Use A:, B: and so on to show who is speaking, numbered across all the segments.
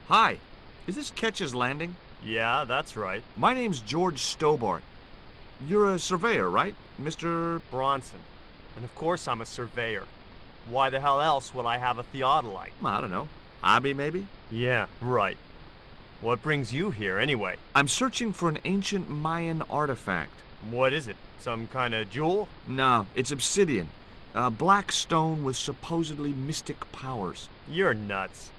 A: Hi, is this Ketch's Landing?
B: Yeah, that's right.
A: My name's George Stobart. You're a surveyor, right, Mr.
B: Bronson. And of course I'm a surveyor. Why the hell else would I have a Theodolite?
A: I don't know. Hobby, maybe?
B: Yeah, right. What brings you here, anyway?
A: I'm searching for an ancient Mayan artifact.
B: What is it? Some kind of jewel?
A: No, it's obsidian. A black stone with supposedly mystic powers.
B: You're nuts.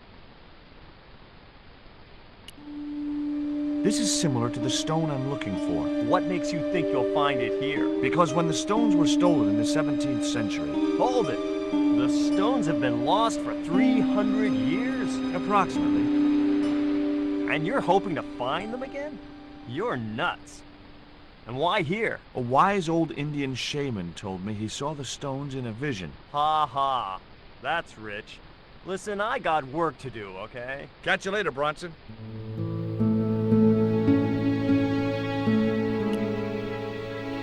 A: This is similar to the stone I'm looking for.
B: What makes you think you'll find it here?
A: Because when the stones were stolen in the 17th century...
B: Hold it! The stones have been lost for 300 years?
A: Approximately.
B: And you're hoping to find them again? You're nuts. And why here?
A: A wise old Indian shaman told me he saw the stones in a vision.
B: Ha ha. That's rich. Listen, I got work to do, okay?
A: Catch you later, Bronson.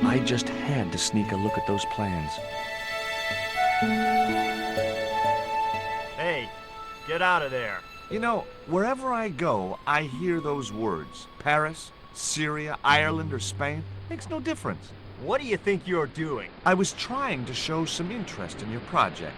A: I just had to sneak a look at those plans.
B: Hey, get out of there.
A: You know, wherever I go, I hear those words. Paris, Syria, Ireland, or Spain. Makes no difference.
B: What do you think you're doing?
A: I was trying to show some interest in your project.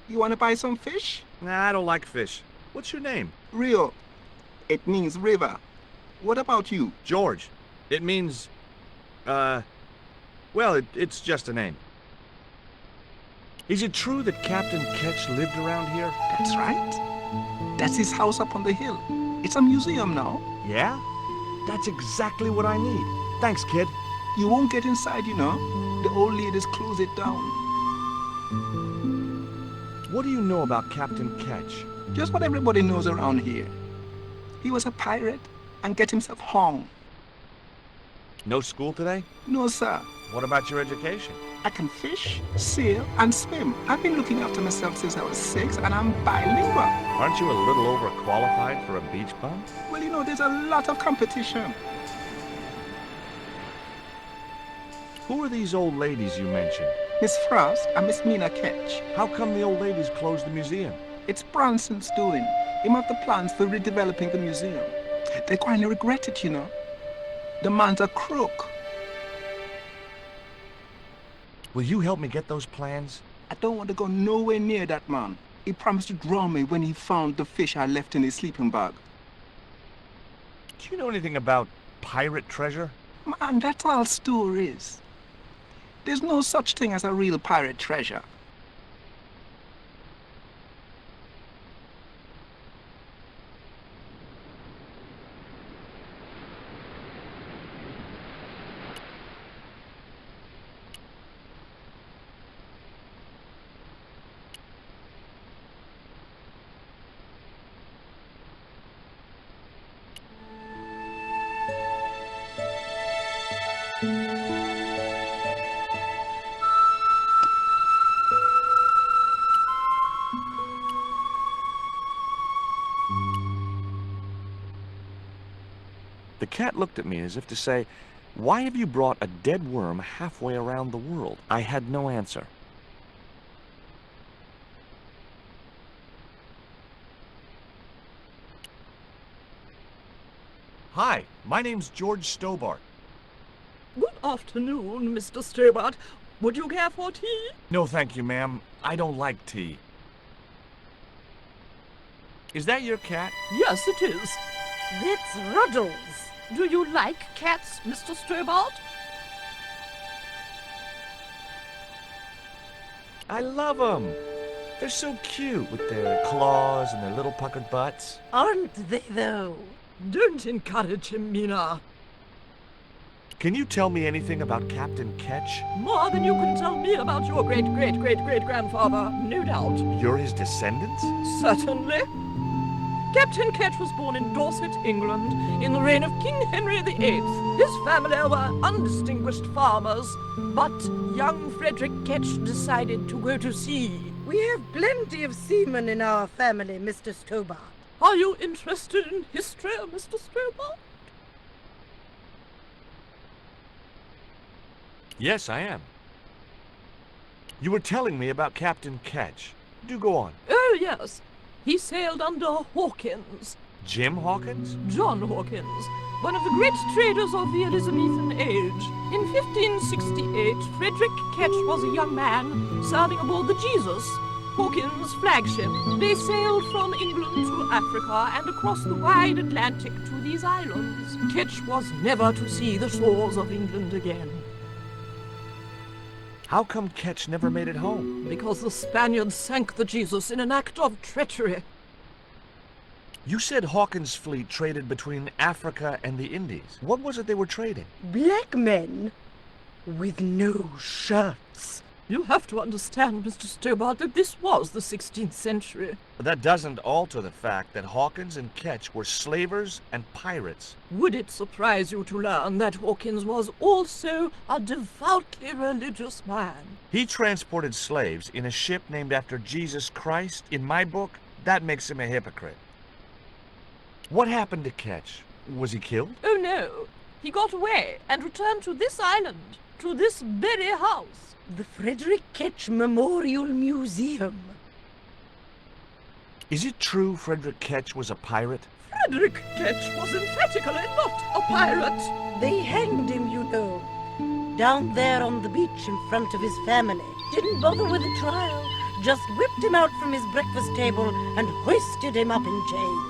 C: You want to buy some fish?
A: Nah, I don't like fish. What's your name?
C: Rio. It means river. What about you?
A: George. It means, well, it's just a name. Is it true that Captain Ketch lived around here?
C: That's right. That's his house up on the hill. It's a museum now.
A: Yeah? That's exactly what I need. Thanks, kid.
C: You won't get inside, you know. The old ladies close it down.
A: What do you know about Captain Ketch?
C: Just what everybody knows around here. He was a pirate and get himself hung.
A: No school today?
C: No, sir.
A: What about your education?
C: I can fish, sail, and swim. I've been looking after myself since I was 6, and I'm bilingual.
A: Aren't you a little overqualified for a beach bum?
C: Well, you know, there's a lot of competition.
A: Who are these old ladies you mentioned?
C: Miss Frost and Miss Mina Ketch.
A: How come the old ladies closed the museum?
C: It's Bronson's doing. Him have the plans for redeveloping the museum. They quite regret it, you know. The man's a crook.
A: Will you help me get those plans?
C: I don't want to go nowhere near that man. He promised to draw me when he found the fish I left in his sleeping bag.
A: Do you know anything about pirate treasure?
C: Man, that's all stories. There's no such thing as a real pirate treasure.
A: The cat looked at me as if to say, "Why have you brought a dead worm halfway around the world?" I had no answer. Hi, my name's George Stobart.
D: Good afternoon, Mr. Stobart. Would you care for tea?
A: No, thank you, ma'am. I don't like tea. Is that your cat?
D: Yes, it is.
E: That's Ruddles. Do you like cats, Mr. Stobart?
A: I love them. They're so cute with their claws and their little puckered butts.
E: Aren't they, though?
D: Don't encourage him, Mina.
A: Can you tell me anything about Captain Ketch?
D: More than you can tell me about your great-great-great-great-grandfather, no doubt.
A: You're his descendants?
D: Certainly. Captain Ketch was born in Dorset, England, in the reign of King Henry VIII. His family were undistinguished farmers, but young Frederick Ketch decided to go to sea.
E: We have plenty of seamen in our family, Mr. Stobart.
D: Are you interested in history, Mr. Stobart?
A: Yes, I am. You were telling me about Captain Ketch. Do go on.
D: Oh, yes. He sailed under Hawkins.
A: Jim Hawkins?
D: John Hawkins, one of the great traders of the Elizabethan age. In 1568, Frederick Ketch was a young man serving aboard the Jesus, Hawkins' flagship. They sailed from England to Africa and across the wide Atlantic to these islands. Ketch was never to see the shores of England again,
A: How come Ketch never made it home?
D: because the Spaniards sank the Jesus in an act of treachery.
A: You said Hawkins' fleet traded between Africa and the Indies. What was it they were trading?
E: Black men with no shirts.
D: You have to understand, Mr. Stobart, that this was the 16th century.
A: But that doesn't alter the fact that Hawkins and Ketch were slavers and pirates.
D: Would it surprise you to learn that Hawkins was also a devoutly religious man?
A: He transported slaves in a ship named after Jesus Christ. In my book, that makes him a hypocrite. What happened to Ketch? Was he killed?
D: Oh no, he got away and returned to this island, to this very house.
E: The Frederick Ketch Memorial Museum.
A: Is it true Frederick Ketch was a pirate?
D: Frederick Ketch was emphatically not a pirate.
E: They hanged him, you know. Down there on the beach in front of his family. Didn't bother with a trial. Just whipped him out from his breakfast table and hoisted him up in chains.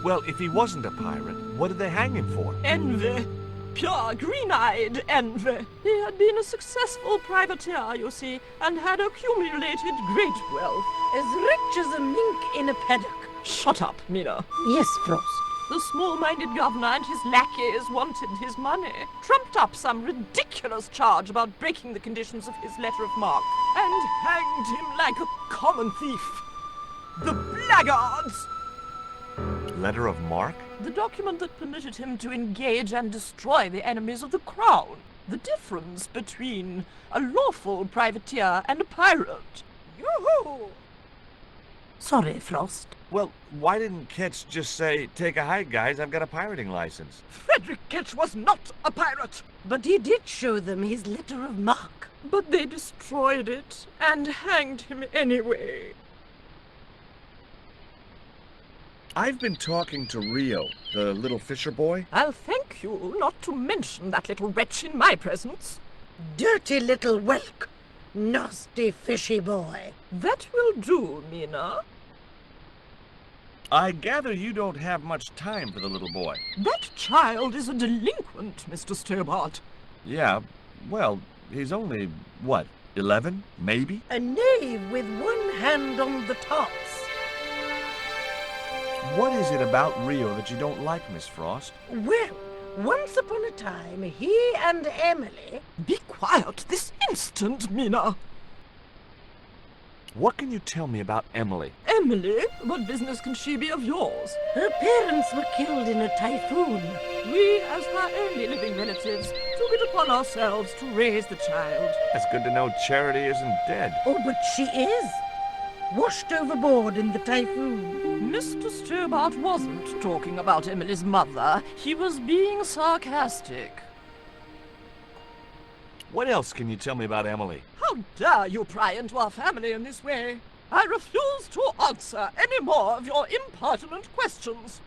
A: Well, if he wasn't a pirate, what did they hang him for?
D: Envy. Pure green-eyed envy. He had been a successful privateer, you see, and had accumulated great wealth.
E: As rich as a mink in a paddock.
D: Shut up, Mina.
E: Yes, Frost.
D: The small-minded governor and his lackeys wanted his money, trumped up some ridiculous charge about breaking the conditions of his letter of marque, and hanged him like a common thief. The blackguards!
A: Letter of marque?
D: The document that permitted him to engage and destroy the enemies of the crown. The difference between a lawful privateer and a pirate. Yoo-hoo!
E: Sorry, Frost.
A: Well, why didn't Ketch just say, take a hike, guys, I've got a pirating license?
D: Frederick Ketch was not a pirate!
E: But he did show them his letter of marque.
D: But they destroyed it and hanged him anyway.
A: I've been talking to Rio, the little fisher boy.
D: I'll thank you not to mention that little wretch in my presence.
E: Dirty little whelk. Nasty fishy boy.
D: That will do, Mina.
A: I gather you don't have much time for the little boy.
D: That child is a delinquent, Mr. Stobart.
A: Yeah, well, he's only, what, 11, maybe?
E: A knave with one hand on the tops.
A: What is it about Rio that you don't like, Miss Frost?
E: Well, once upon a time, he and Emily...
D: Be quiet this instant, Mina.
A: What can you tell me about Emily?
D: Emily? What business can she be of yours?
E: Her parents were killed in a typhoon.
D: We, as her only living relatives, took it upon ourselves to raise the child.
A: It's good to know Charity isn't dead.
E: Oh, but she is. Washed overboard in the typhoon.
D: Mr. Stobart wasn't talking about Emily's mother. He was being sarcastic.
A: What else can you tell me about Emily?
D: How dare you pry into our family in this way? I refuse to answer any more of your impertinent questions.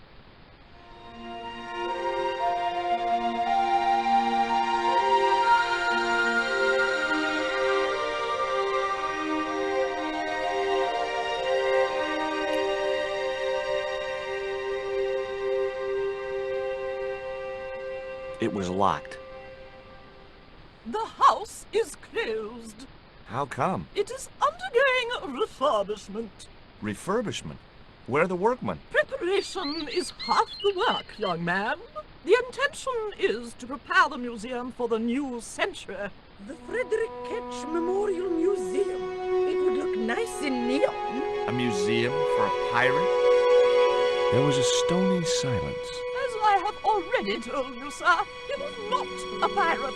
A: It was locked.
D: The house is closed.
A: How come?
D: It is undergoing refurbishment.
A: Refurbishment? Where are the workmen?
D: Preparation is half the work, young man. The intention is to prepare the museum for the new century.
E: The Frederick Ketch Memorial Museum. It would look nice in neon.
A: A museum for a pirate? There was a stony silence.
D: As I have already told you, sir, he was not a pirate.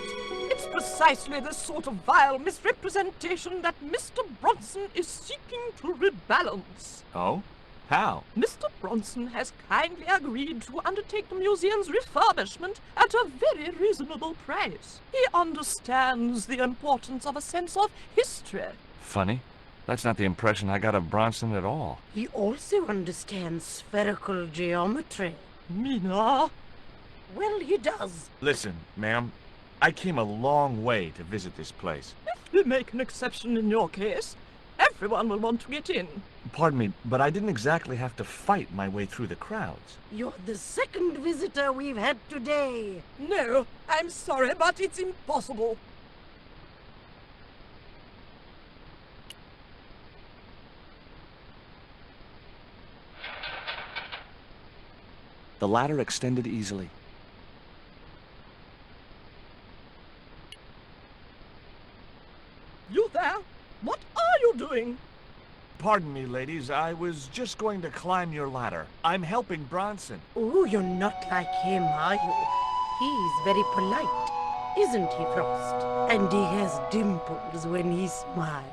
D: It's precisely this sort of vile misrepresentation that Mr. Bronson is seeking to rebalance.
A: Oh? How?
D: Mr. Bronson has kindly agreed to undertake the museum's refurbishment at a very reasonable price. He understands the importance of a sense of history.
A: Funny. That's not the impression I got of Bronson at all.
E: He also understands spherical geometry.
D: Mina?
E: Well, he does.
A: Listen, ma'am. I came a long way to visit this place.
D: If we make an exception in your case, everyone will want to get in.
A: Pardon me, but I didn't exactly have to fight my way through the crowds.
E: You're the second visitor we've had today.
D: No, I'm sorry, but it's impossible.
A: The ladder extended easily.
D: You there? What are you doing?
A: Pardon me, ladies. I was just going to climb your ladder. I'm helping Bronson.
E: Oh, you're not like him, are you? He's very polite, isn't he, Frost? And he has dimples when he smiles.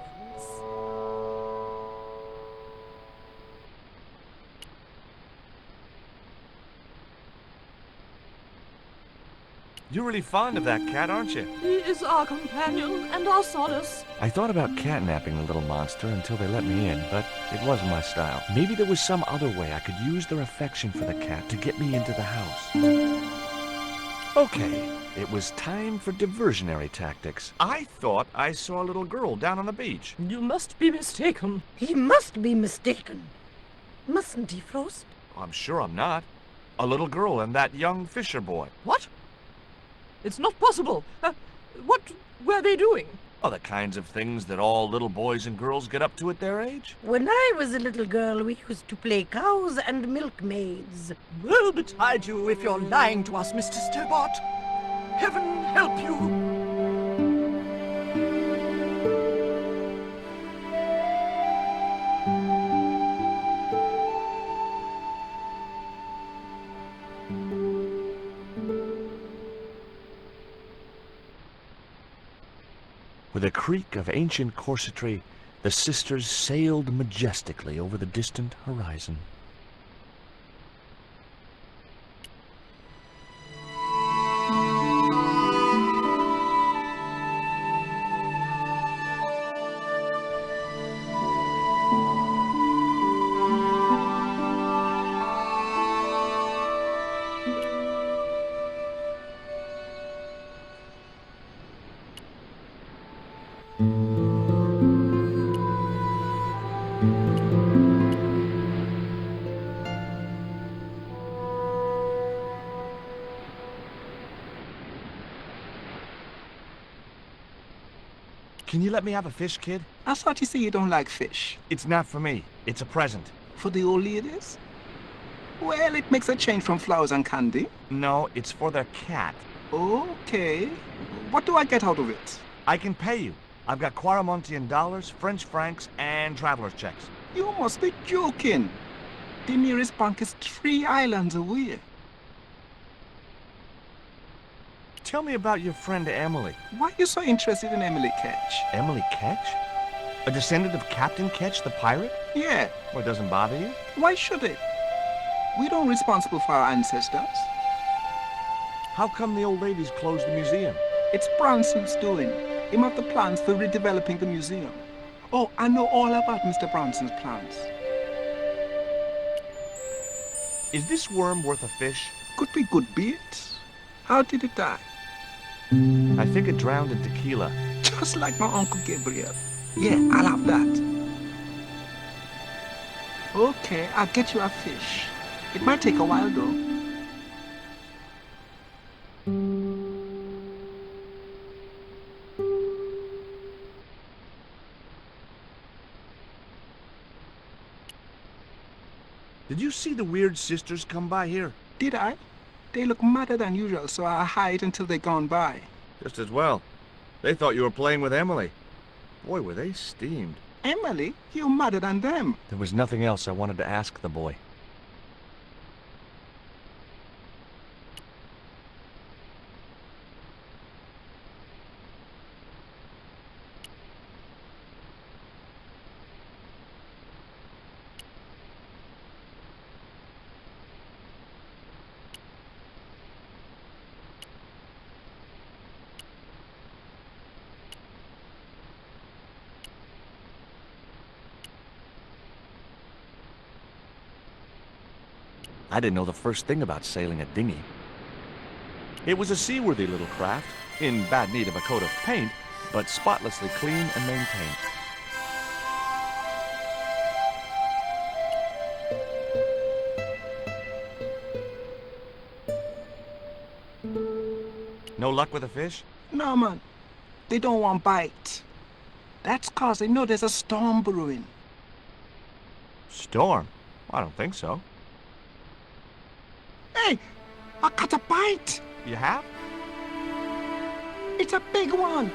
A: You're really fond of that cat, aren't you?
D: He is our companion and our solace.
A: I thought about catnapping the little monster until they let me in, but it wasn't my style. Maybe there was some other way I could use their affection for the cat to get me into the house. Okay, it was time for diversionary tactics. I thought I saw a little girl down on the beach.
D: You must be mistaken.
E: He must be mistaken. Mustn't he, Frost?
A: I'm sure I'm not. A little girl and that young fisher boy.
D: What? It's not possible. What were they doing?
A: Oh, the kinds of things that all little boys and girls get up to at their age.
E: When I was a little girl, we used to play cows and milkmaids.
D: Woe betide you if you're lying to us, Mr. Stobart. Heaven help you.
A: With a creak of ancient corsetry, the sisters sailed majestically over the distant horizon. Can you let me have a fish, kid?
C: I thought you say you don't like fish.
A: It's not for me. It's a present.
C: For the old ladies? Well, it makes a change from flowers and candy.
A: No, it's for their cat.
C: Okay. What do I get out of it?
A: I can pay you. I've got Quaramontian dollars, French francs, and traveler's checks.
C: You must be joking. The nearest bank is 3 islands away.
A: Tell me about your friend Emily.
C: Why are you so interested in Emily Ketch?
A: Emily Ketch? A descendant of Captain Ketch, the pirate?
C: Yeah.
A: Well, it doesn't bother you?
C: Why should it? We don't responsible for our ancestors.
A: How come the old ladies closed the museum?
C: It's Bronson's doing. Him have the plans for redeveloping the museum. Oh, I know all about Mr. Bronson's plans.
A: Is this worm worth a fish?
C: Could be good bait. How did it die?
A: I think it drowned in tequila.
C: Just like my Uncle Gabriel. Yeah, I'll have that. Okay, I'll get you a fish. It might take a while though.
A: Did you see the weird sisters come by here?
C: Did I? They look madder than usual, so I hide until they're gone by.
A: Just as well. They thought you were playing with Emily. Boy, were they steamed.
C: Emily, you're madder than them.
B: There was nothing else I wanted to ask the boy. I didn't know the first thing about sailing a dinghy. It was a seaworthy little craft, in bad need of a coat of paint, but spotlessly clean and maintained.
A: No luck with a fish?
C: No, man. They don't want bite. That's 'cause they know there's a storm brewing.
A: Storm? I don't think so.
C: Hey, I caught a bite.
A: You have?
C: It's a big one.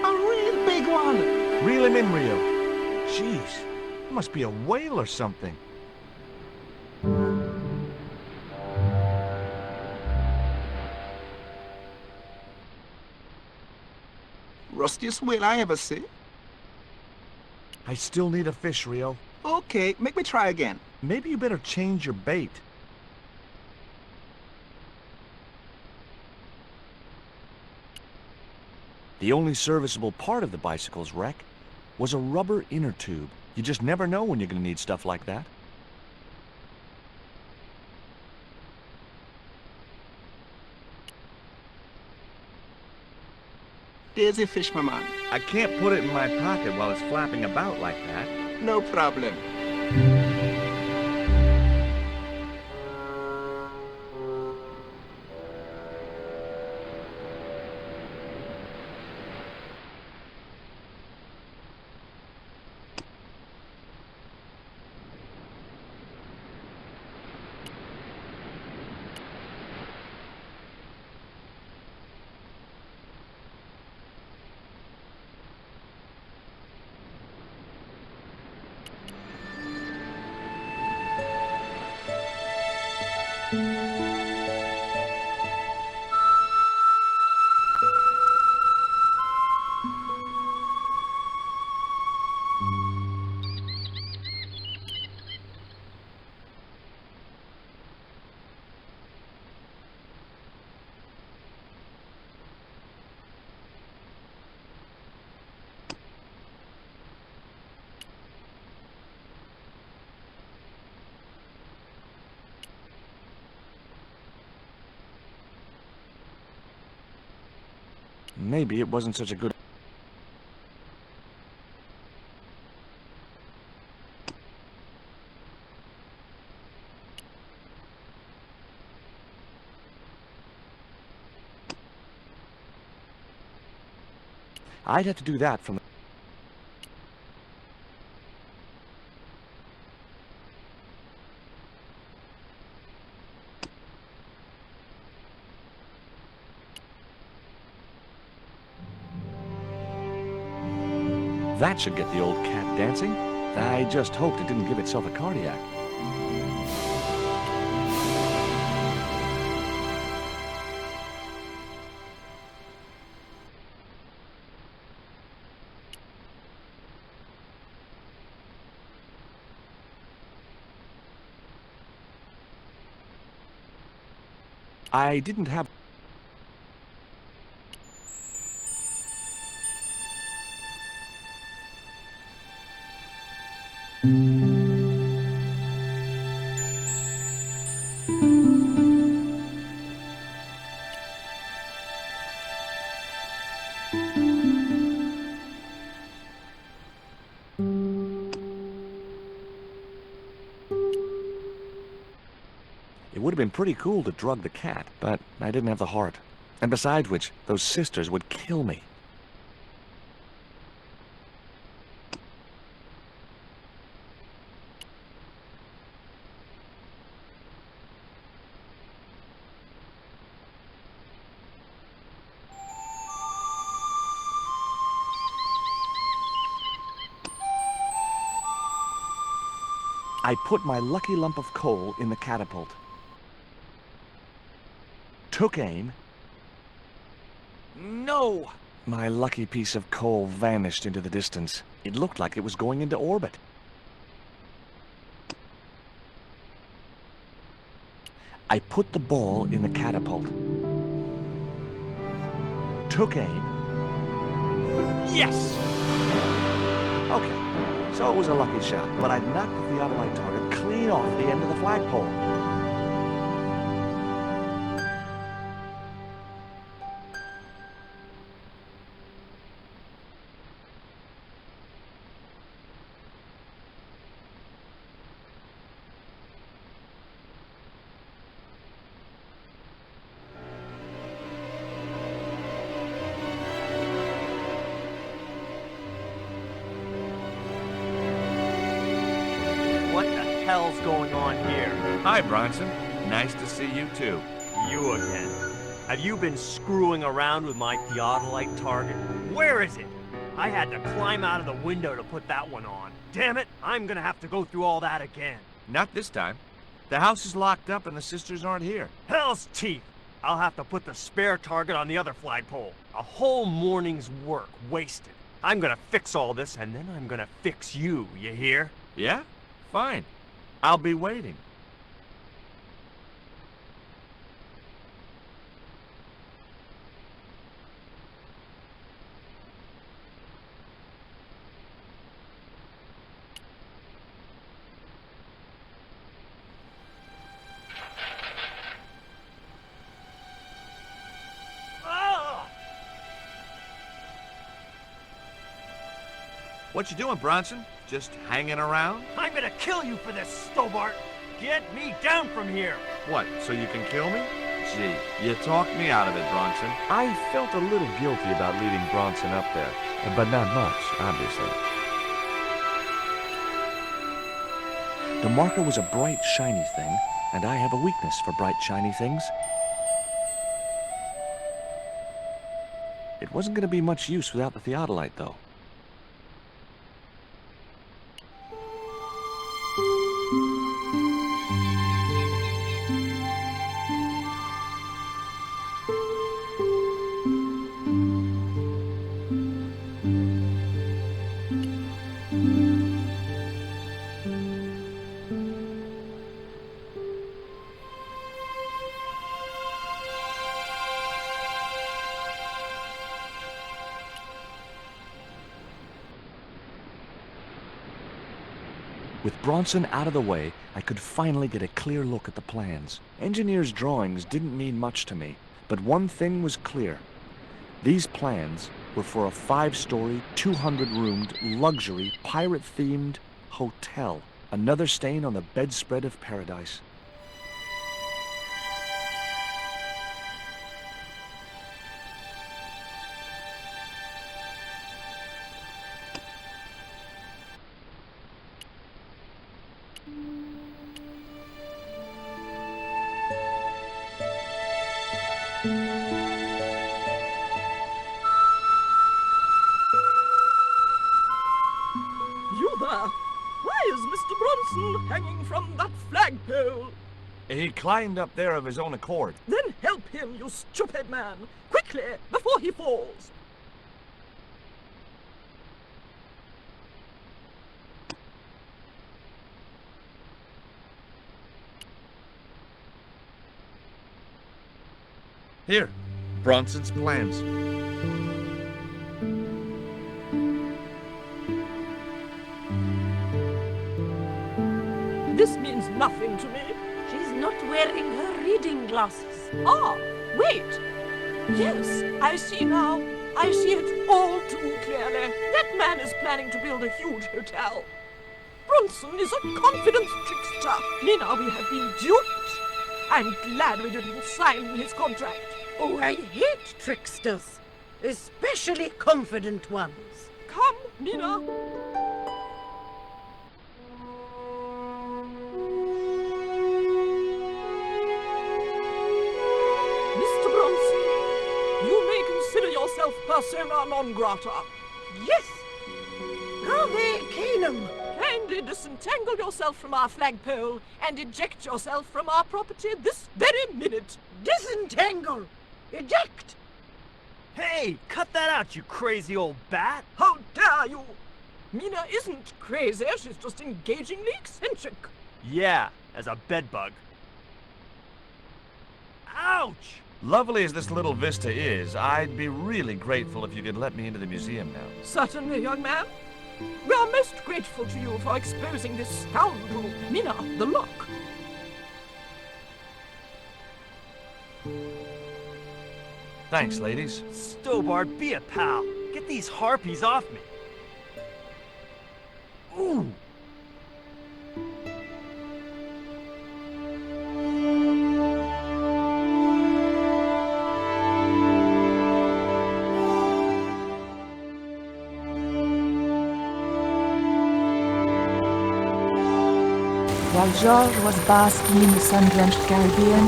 C: A real big one.
A: Reel him in, Rio. Jeez, it must be a whale or something.
C: Rustiest whale I ever see.
A: I still need a fish, Rio.
C: Okay, make me try again.
A: Maybe you better change your bait.
B: The only serviceable part of the bicycle's wreck was a rubber inner tube. You just never know when you're going to need stuff like that.
C: There's a fish, my man.
A: I can't put it in my pocket while it's flapping about like that.
C: No problem.
B: Maybe it wasn't such a good... I'd have to do that from the... That should get the old cat dancing. I just hoped it didn't give itself a cardiac. I didn't have... It would have been pretty cool to drug the cat, but I didn't have the heart. And besides which, those sisters would kill me. I put my lucky lump of coal in the catapult. Took aim.
A: No!
B: My lucky piece of coal vanished into the distance. It looked like it was going into orbit. I put the ball in the catapult. Took aim.
A: Yes!
B: Okay, so it was a lucky shot, but I'd knocked the Theodolite target clean off the end of the flagpole.
F: What the hell's going on here?
A: Hi, Bronson. Nice to see you, too.
F: You again. Have you been screwing around with my Theodolite target? Where is it? I had to climb out of the window to put that one on. Damn it, I'm gonna have to go through all that again.
A: Not this time. The house is locked up and the sisters aren't here.
F: Hell's teeth! I'll have to put the spare target on the other flagpole. A whole morning's work wasted. I'm gonna fix all this and then I'm gonna fix you, you hear?
A: Yeah? Fine. I'll be waiting. What you doing, Bronson? Just hanging around?
F: I'm gonna kill you for this, Stobart! Get me down from here!
A: What, so you can kill me? Gee, you talked me out of it, Bronson.
B: I felt a little guilty about leading Bronson up there, but not much, obviously. The marker was a bright, shiny thing, and I have a weakness for bright, shiny things. It wasn't going to be much use without the Theodolite, though. With Bronson out of the way, I could finally get a clear look at the plans. Engineers' drawings didn't mean much to me, but one thing was clear. These plans were for a 5-story, 200-roomed, luxury, pirate-themed hotel. Another stain on the bedspread of paradise.
D: You there? Why is Mr. Bronson hanging from that flagpole?
A: He climbed up there of his own accord.
D: Then help him, you stupid man! Quickly, before he falls!
A: Here, Bronson's plans.
D: This means nothing to me.
E: She's not wearing her reading glasses.
D: Ah, wait. Yes, I see now. I see it all too clearly. That man is planning to build a huge hotel. Bronson is a confident trickster. Nina, we have been duped. I'm glad we didn't sign his contract.
E: Oh, I hate tricksters, especially confident ones.
D: Come, Nina. Mr. Bronson, you may consider yourself persona non grata.
E: Yes. Grave canem.
D: Kindly quickly disentangle yourself from our flagpole and eject yourself from our property this very minute.
E: Disentangle! Eject!
F: Hey, cut that out, you crazy old bat!
D: How dare you! Mina isn't crazy, she's just engagingly eccentric.
F: Yeah, as a bedbug. Ouch!
A: Lovely as this little vista is, I'd be really grateful if you could let me into the museum now.
D: Certainly, young man. We are most grateful to you for exposing this scoundrel, Mina the Lock.
A: Thanks, ladies.
F: Stobart, be a pal. Get these harpies off me. Ooh!
G: While George was basking in the sun-drenched Caribbean,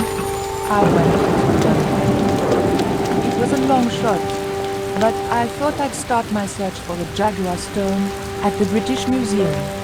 G: I went to the jungle. It was a long shot, but I thought I'd start my search for the Jaguar Stone at the British Museum.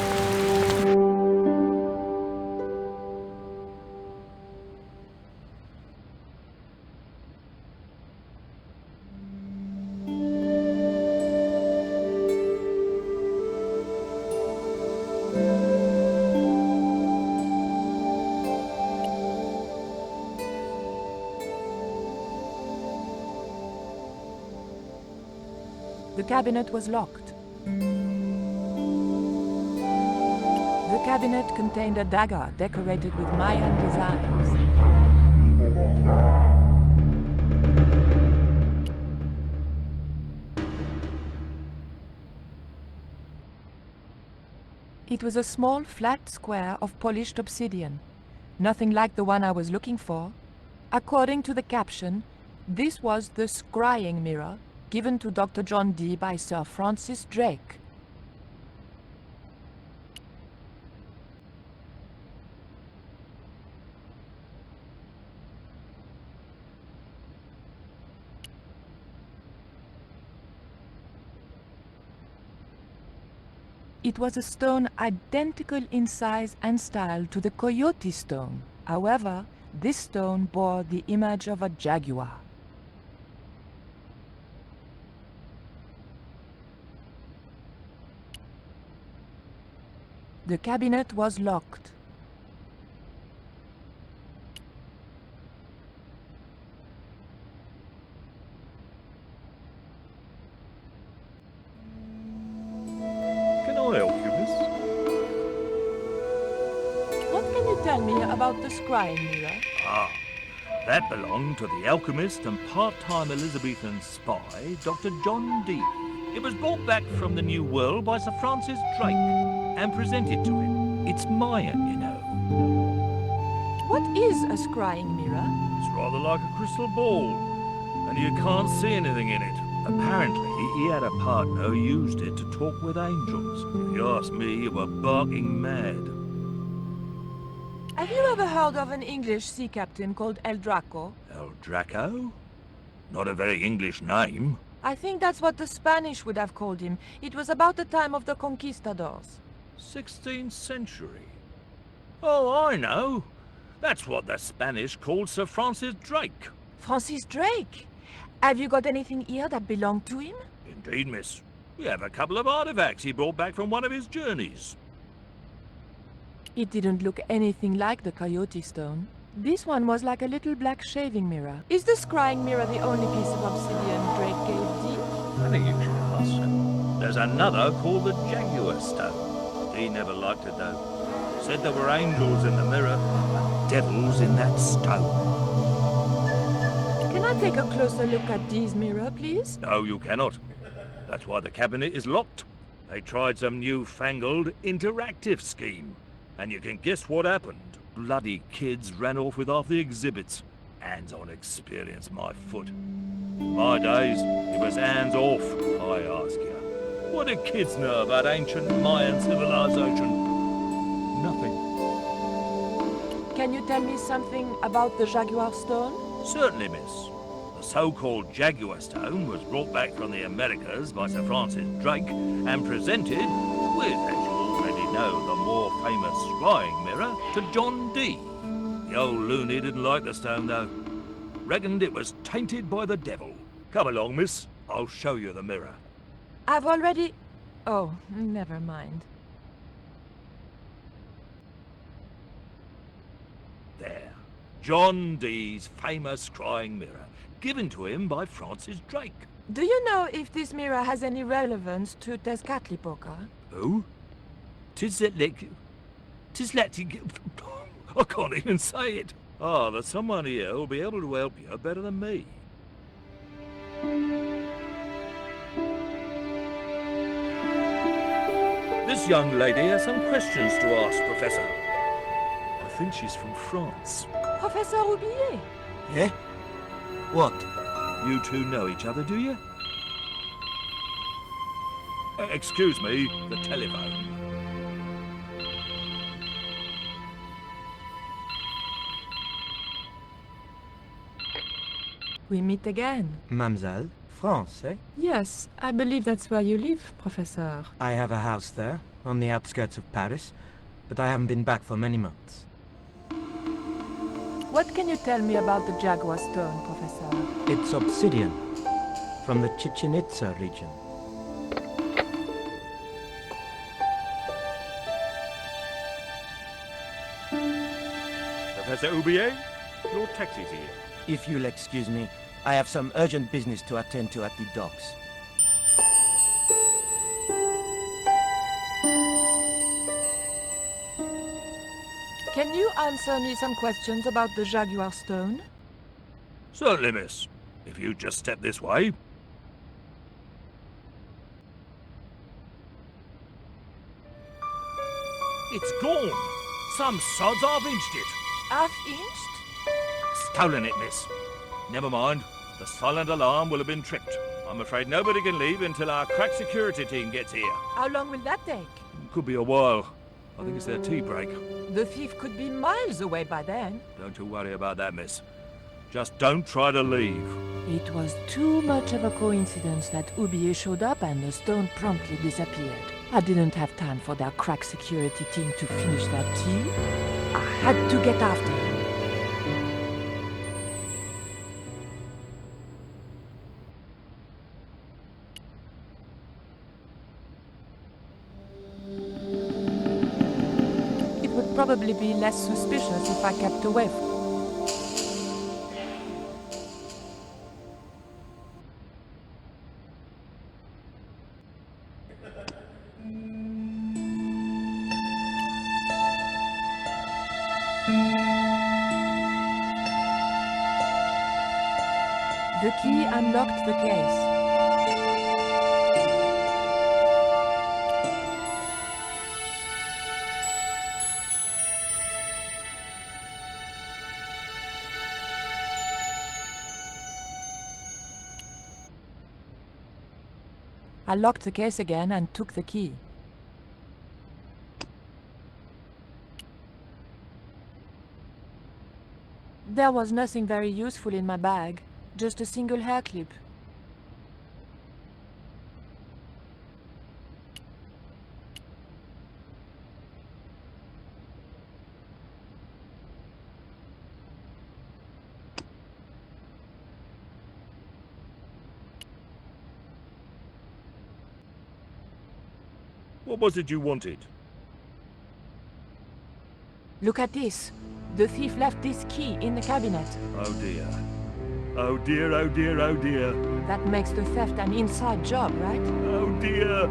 G: The cabinet was locked. The cabinet contained a dagger decorated with Mayan designs. It was a small, flat square of polished obsidian, nothing like the one I was looking for. According to the caption, this was the scrying mirror given to Dr. John Dee by Sir Francis Drake. It was a stone identical in size and style to the Coyote Stone. However, this stone bore the image of a jaguar. The cabinet was locked.
A: Can I help you, miss?
G: What can you tell me about the scrying mirror?
H: Ah, that belonged to the alchemist and part-time Elizabethan spy, Dr. John Dee. It was brought back from the New World by Sir Francis Drake and presented to him. It's Mayan, you know.
G: What is a scrying mirror?
H: It's rather like a crystal ball, and you can't see anything in it. Apparently, he had a partner who used it to talk with angels. If you ask me, you were barking mad.
G: Have you ever heard of an English sea captain called El Draco?
H: El Draco? Not a very English name.
G: I think that's what the Spanish would have called him. It was about the time of the conquistadors.
H: 16th century. Oh, I know. That's what the Spanish called Sir Francis Drake.
G: Francis Drake? Have you got anything here that belonged to him?
H: Indeed, miss. We have a couple of artifacts he brought back from one of his journeys.
G: It didn't look anything like the Coyote Stone. This one was like a little black shaving mirror. Is the scrying mirror the only piece of obsidian Drake gave Dee?
H: I think you should ask him. There's another called the Jaguar Stone. He never liked it, though. Said there were angels in the mirror, but devils in that stone.
G: Can I take a closer look at Dee's mirror, please?
H: No, you cannot. That's why the cabinet is locked. They tried some newfangled interactive scheme. And you can guess what happened. Bloody kids ran off with half the exhibits. Hands-on experience, my foot. In my days, it was hands-off, I ask you. What do kids know about ancient Mayan civilization? Nothing.
G: Can you tell me something about the Jaguar Stone?
H: Certainly, miss. The so-called Jaguar Stone was brought back from the Americas by Sir Francis Drake and presented with, as you already know the more famous scrying mirror to John Dee. The old loony didn't like the stone, though. Reckoned it was tainted by the devil. Come along, miss. I'll show you the mirror.
G: I've already... Oh, never mind.
H: There. John Dee's famous scrying mirror, given to him by Francis Drake.
G: Do you know if this mirror has any relevance to Tezcatlipoca?
H: Who? I can't even say it. Ah, there's someone here who'll be able to help you better than me. This young lady has some questions to ask, Professor. I think she's from France.
G: Professor Roubillier?
I: Eh? What?
H: You two know each other, do you? Excuse me, the telephone.
G: We meet again.
I: Mademoiselle? France, eh?
G: Yes, I believe that's where you live, Professor.
I: I have a house there, on the outskirts of Paris, but I haven't been back for many months.
G: What can you tell me about the Jaguar Stone, Professor?
I: It's obsidian, from the Chichen Itza region.
H: Professor Roubillier, your taxi's here.
I: If you'll excuse me, I have some urgent business to attend to at the docks.
G: Can you answer me some questions about the Jaguar Stone?
H: Certainly, miss. If you just step this way. It's gone. Some sods half-inched it.
G: Half-inched?
H: Stolen it, miss. Never mind. The silent alarm will have been tripped. I'm afraid nobody can leave until our crack security team gets here.
G: How long will that take?
H: Could be a while. I think it's their tea break.
G: The thief could be miles away by then.
H: Don't you worry about that, miss. Just don't try to leave.
G: It was too much of a coincidence that Roubillier showed up and the stone promptly disappeared. I didn't have time for their crack security team to finish their tea. I had to get after him. It would probably be less suspicious if I kept away from... The key unlocked the case. I locked the case again and took the key. There was nothing very useful in my bag. Just a single hair clip.
H: What was it you wanted?
G: Look at this. The thief left this key in the cabinet.
H: Oh dear. Oh dear, oh dear, oh dear.
G: That makes the theft an inside job, right?
H: Oh dear.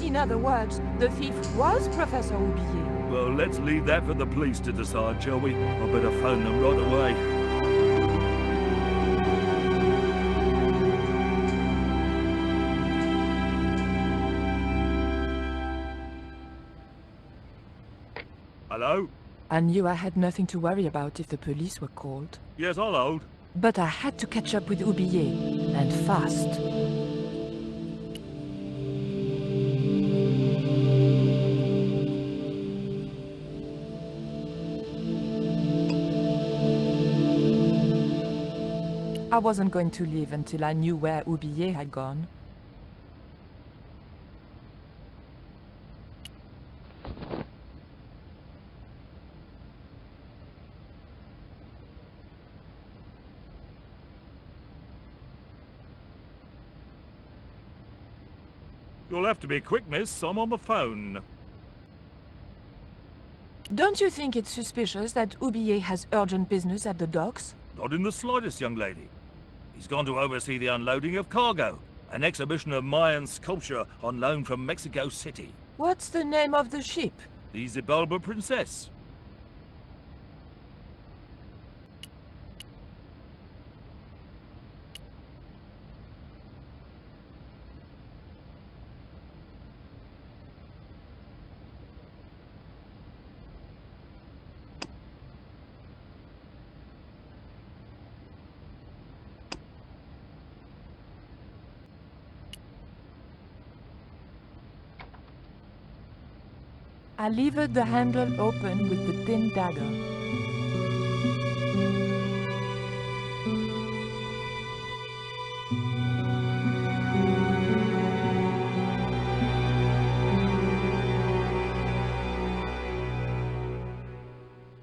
G: In other words, the thief was Professor Roubillier.
H: Well, let's leave that for the police to decide, shall we? I better phone them right away. Hello?
G: I knew I had nothing to worry about if the police were called.
H: Yes, I'll hold.
G: But I had to catch up with Roubillier, and fast. I wasn't going to leave until I knew where Roubillier had gone.
H: You'll have to be quick, miss. I'm on the phone.
G: Don't you think it's suspicious that Oublier has urgent business at the docks?
H: Not in the slightest, young lady. He's gone to oversee the unloading of cargo. An exhibition of Mayan sculpture on loan from Mexico City.
G: What's the name of the ship?
H: The Xibalba Princess.
G: I levered the handle open with the thin dagger.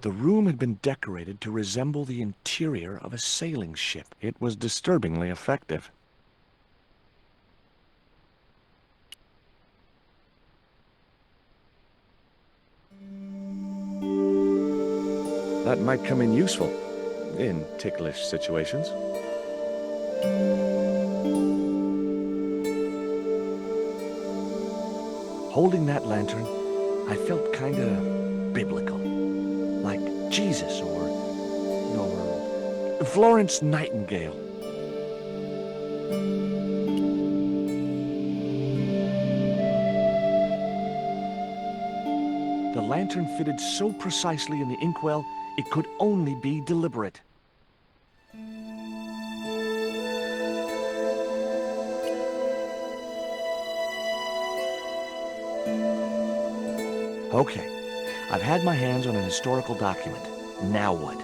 B: The room had been decorated to resemble the interior of a sailing ship. It was disturbingly effective. That might come in useful in ticklish situations. Holding that lantern, I felt kinda biblical. Like Jesus or Florence Nightingale. The lantern fitted so precisely in the inkwell, it could only be deliberate. Okay, I've had my hands on an historical document. Now what?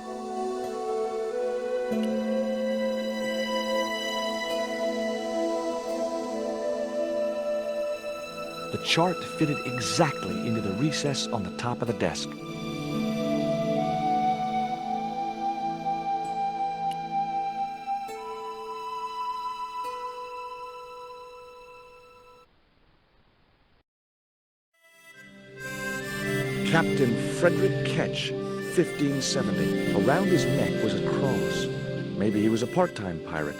B: The chart fitted exactly into the recess on the top of the desk. Captain Frederick Ketch, 1570. Around his neck was a cross. Maybe he was a part-time pirate.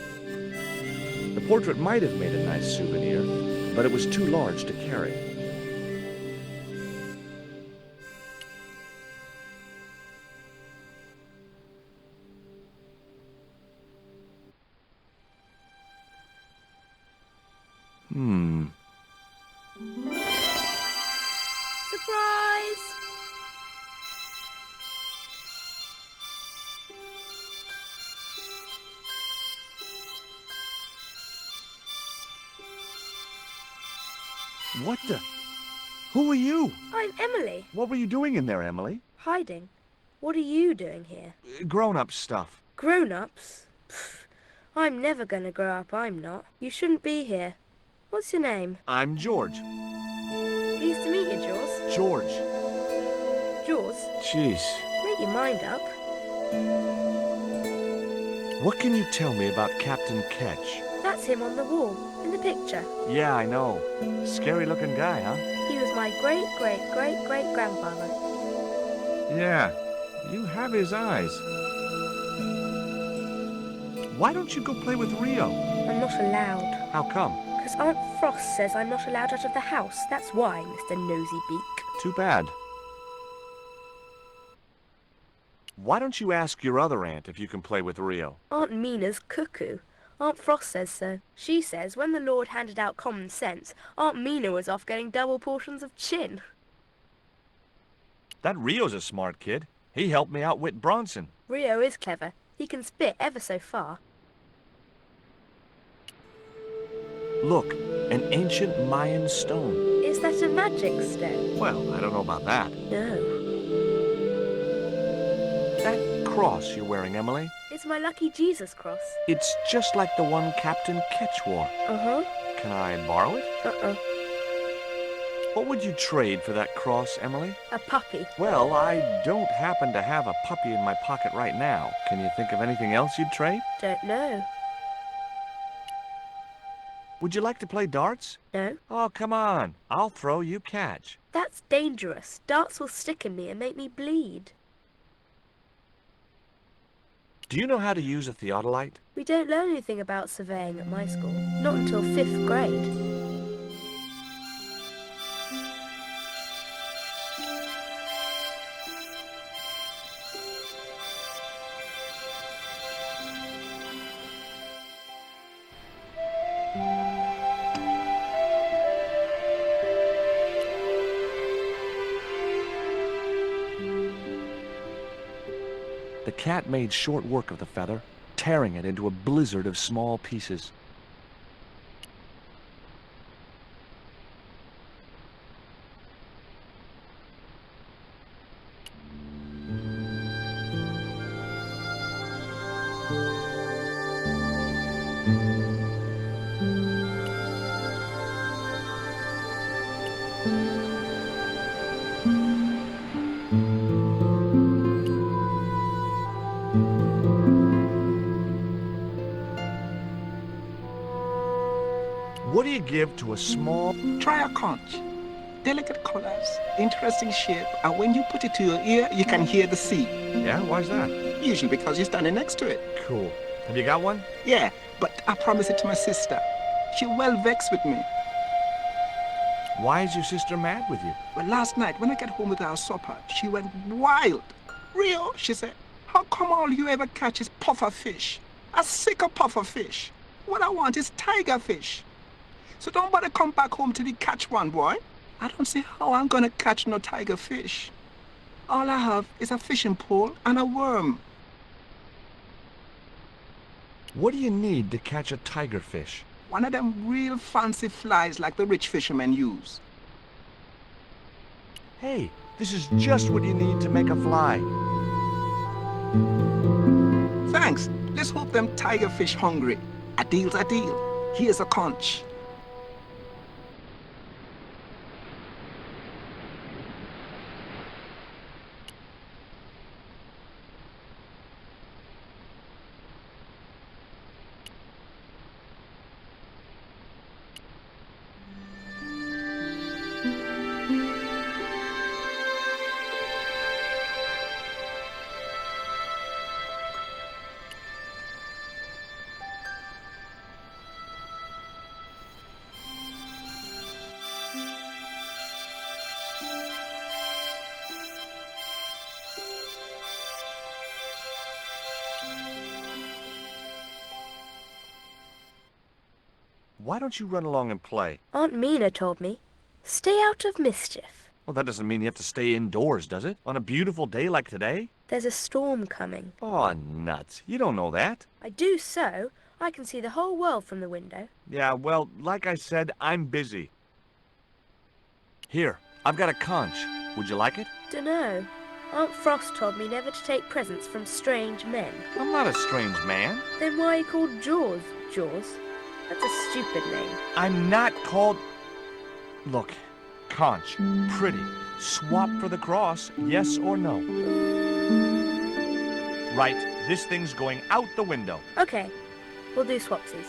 B: The portrait might have made a nice souvenir, but it was too large to carry.
J: Surprise!
B: What the? Who are you?
J: I'm Emily.
B: What were you doing in there, Emily?
J: Hiding. What are you doing here?
B: Grown-up stuff.
J: Grown-ups? Pfft, I'm never gonna grow up, I'm not. You shouldn't be here. What's your name?
B: I'm George.
J: Pleased to meet you, Jaws.
B: George.
J: Jaws?
B: Jeez.
J: Make your mind up.
B: What can you tell me about Captain Ketch?
J: That's him on the wall, in the picture.
B: Yeah, I know. Scary-looking guy, huh?
J: He was my great-great-great-great-grandfather.
A: Yeah, you have his eyes. Why don't you go play with Rio?
J: I'm not allowed.
A: How come?
J: Because Aunt Frost says I'm not allowed out of the house. That's why, Mr. Nosy Beak.
B: Too bad. Why don't you ask your other aunt if you can play with Rio?
J: Aunt Mina's cuckoo. Aunt Frost says so. She says when the Lord handed out common sense, Aunt Mina was off getting double portions of chin.
B: That Rio's a smart kid. He helped me outwit Bronson.
J: Rio is clever. He can spit ever so far.
B: Look, an ancient Mayan stone.
J: Is that a magic stone?
B: Well, I don't know about that.
J: No.
B: That cross you're wearing, Emily,
J: It's my lucky Jesus cross.
B: it's just like the one Captain Ketch wore.
J: Uh-huh.
B: Can I borrow it?
J: Uh-uh.
B: What would you trade for that cross, Emily?
J: A puppy.
B: Well, I don't happen to have a puppy in my pocket right now. Can you think of anything else you'd trade?
J: Don't know.
A: Would you like to play darts?
J: No?
A: Oh, come on. I'll throw, you catch.
J: That's dangerous. Darts will stick in me and make me bleed.
A: Do you know how to use a theodolite?
J: We don't learn anything about surveying at my school. Not until 5th grade.
B: The cat made short work of the feather, tearing it into a blizzard of small pieces.
A: What do you give to a small...
C: Try a conch. Delicate colors, interesting shape, and when you put it to your ear, you can hear the sea.
A: Yeah, why's that?
C: Usually because you're standing next to it.
A: Cool. Have you got one?
C: Yeah, but I promised it to my sister. She well vexed with me.
A: Why is your sister mad with you?
C: Well, last night, when I got home with our supper, she went wild. Rio, she said, how come all you ever catch is puffer fish? A sicker puffer fish. What I want is tiger fish. So don't bother come back home till you catch one, boy. I don't see how I'm gonna catch no tiger fish. All I have is a fishing pole and a worm.
A: What do you need to catch a tiger fish?
C: One of them real fancy flies like the rich fishermen use.
A: Hey, this is just what you need to make a fly.
C: Thanks. Let's hope them tiger fish hungry. A deal's a deal. Here's a conch.
A: Why don't you run along and play?
J: Aunt Mina told me. Stay out of mischief.
A: Well, that doesn't mean you have to stay indoors, does it? On a beautiful day like today?
J: There's a storm coming.
A: Oh, nuts. You don't know that.
J: I do so. I can see the whole world from the window.
A: Yeah, well, like I said, I'm busy. Here, I've got a conch. Would you like it?
J: Dunno. Aunt Frost told me never to take presents from strange men.
A: I'm not a strange man.
J: Then why are you called Jaws? Jaws? That's a stupid name.
A: I'm not called... Look, conch, pretty. Swap for the cross, yes or no? Right, this thing's going out the window.
J: Okay, we'll do swapsies.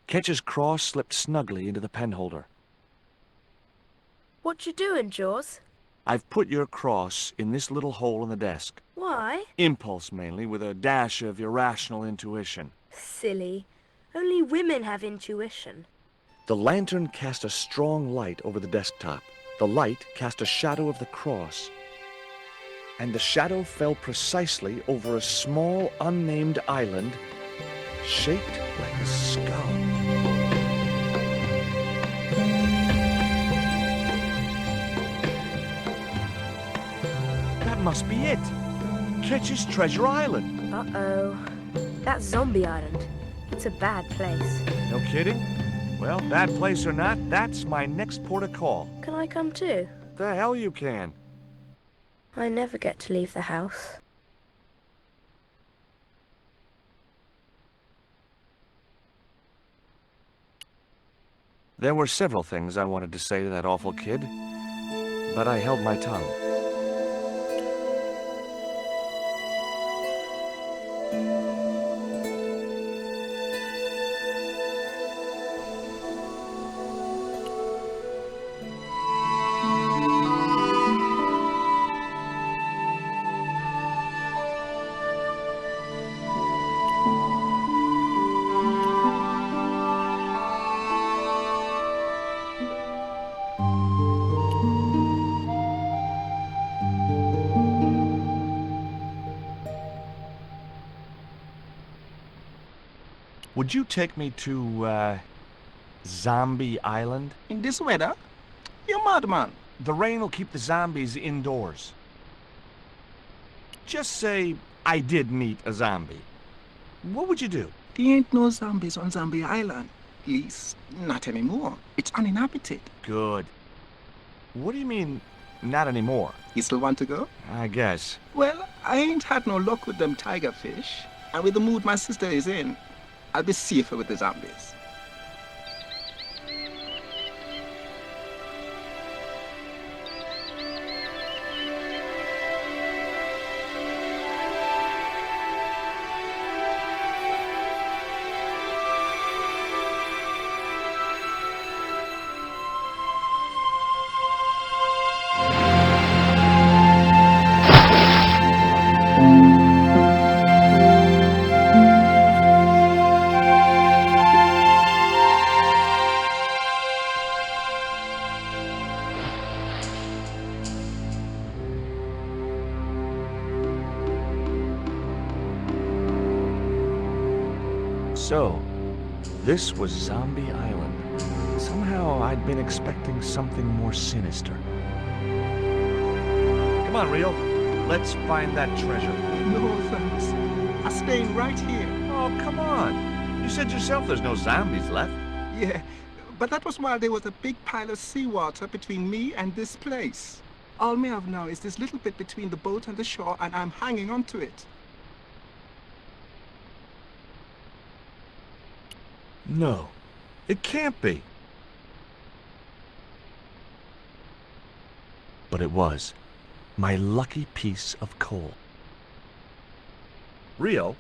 B: Ketch's cross slipped snugly into the penholder.
J: What you doing, Jaws?
B: I've put your cross in this little hole in the desk.
J: Why?
B: Impulse, mainly, with a dash of irrational intuition.
J: Silly. Only women have intuition.
B: The lantern cast a strong light over the desktop. The light cast a shadow of the cross. And the shadow fell precisely over a small, unnamed island shaped like a skull.
A: That must be it. Ketch's Treasure Island.
J: Uh-oh. That's Zombie Island. It's a bad place.
A: No kidding? Well, bad place or not, that's my next port of call.
J: Can I come too?
A: The hell you can.
J: I never get to leave the house.
B: There were several things I wanted to say to that awful kid, but I held my tongue. Would you take me to, Zombie Island?
C: In this weather? You're mad, man.
B: The rain will keep the zombies indoors. Just say I did meet a zombie. What would you do?
C: There ain't no zombies on Zombie Island. At least, not anymore. It's uninhabited.
B: Good. What do you mean, not anymore?
C: You still want to go?
B: I guess.
C: Well, I ain't had no luck with them tiger fish. And with the mood my sister is in, I'll be safer with the zombies.
B: So, this was Zombie Island. Somehow I'd been expecting something more sinister. Come on, Rio. Let's find that treasure.
C: No, thanks. I'm staying right here.
B: Oh, come on. You said yourself there's no zombies left.
C: Yeah, but that was while there was a big pile of seawater between me and this place. All me have now is this little bit between the boat and the shore, and I'm hanging on to it.
B: No, it can't be. But it was. My lucky piece of coal. Rio,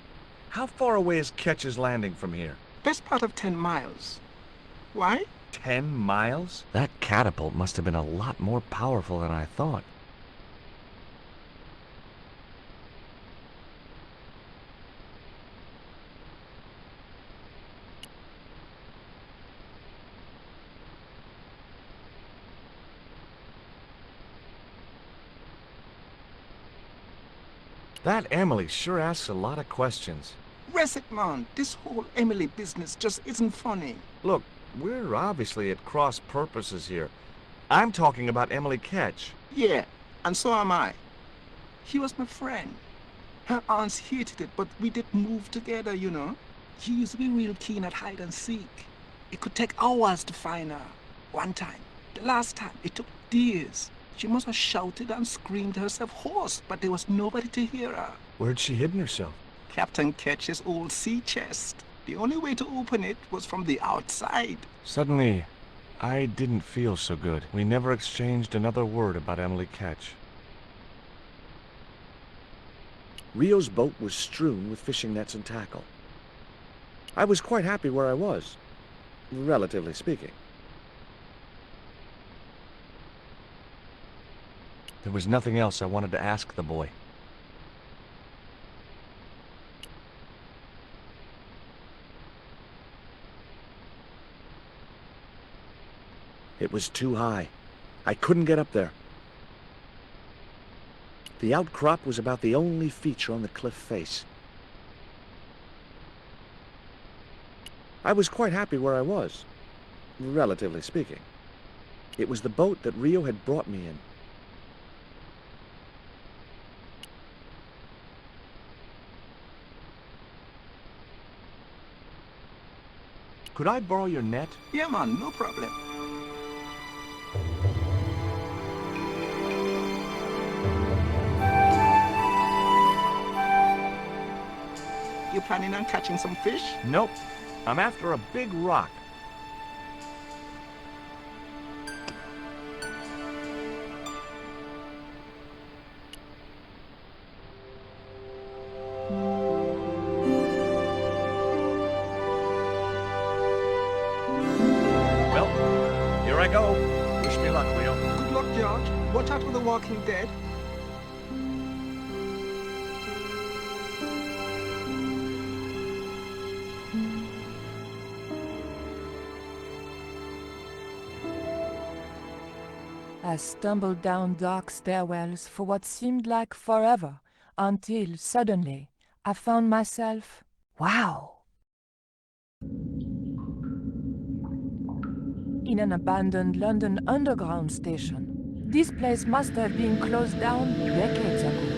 B: how far away is Ketch's Landing from here?
C: Best part of 10 miles. Why?
B: 10 miles? That catapult must have been a lot more powerful than I thought. That Emily sure asks a lot of questions.
C: Rest it, man. This whole Emily business just isn't funny.
B: Look, we're obviously at cross purposes here. I'm talking about Emily Ketch.
C: Yeah, and so am I. She was my friend. Her aunts hated it, but we did move together, you know. She used to be real keen at hide and seek. It could take hours to find her. One time, the last time, it took days. She must have shouted and screamed herself hoarse, but there was nobody to hear her.
B: Where'd she hidden herself?
C: Captain Ketch's old sea chest. The only way to open it was from the outside.
B: Suddenly, I didn't feel so good. We never exchanged another word about Emily Ketch. Rio's boat was strewn with fishing nets and tackle. I was quite happy where I was, relatively speaking. There was nothing else I wanted to ask the boy. It was too high. I couldn't get up there. The outcrop was about the only feature on the cliff face. I was quite happy where I was, relatively speaking. It was the boat that Rio had brought me in. Could I borrow your net?
C: Yeah, man, no problem. You planning on catching some fish?
B: Nope. I'm after a big rock.
A: go. Wish me luck, Leo.
C: Good luck, George. Watch out for the Walking Dead.
G: I stumbled down dark stairwells for what seemed like forever, until suddenly I found myself, wow, in an abandoned London Underground station. This place must have been closed down decades ago.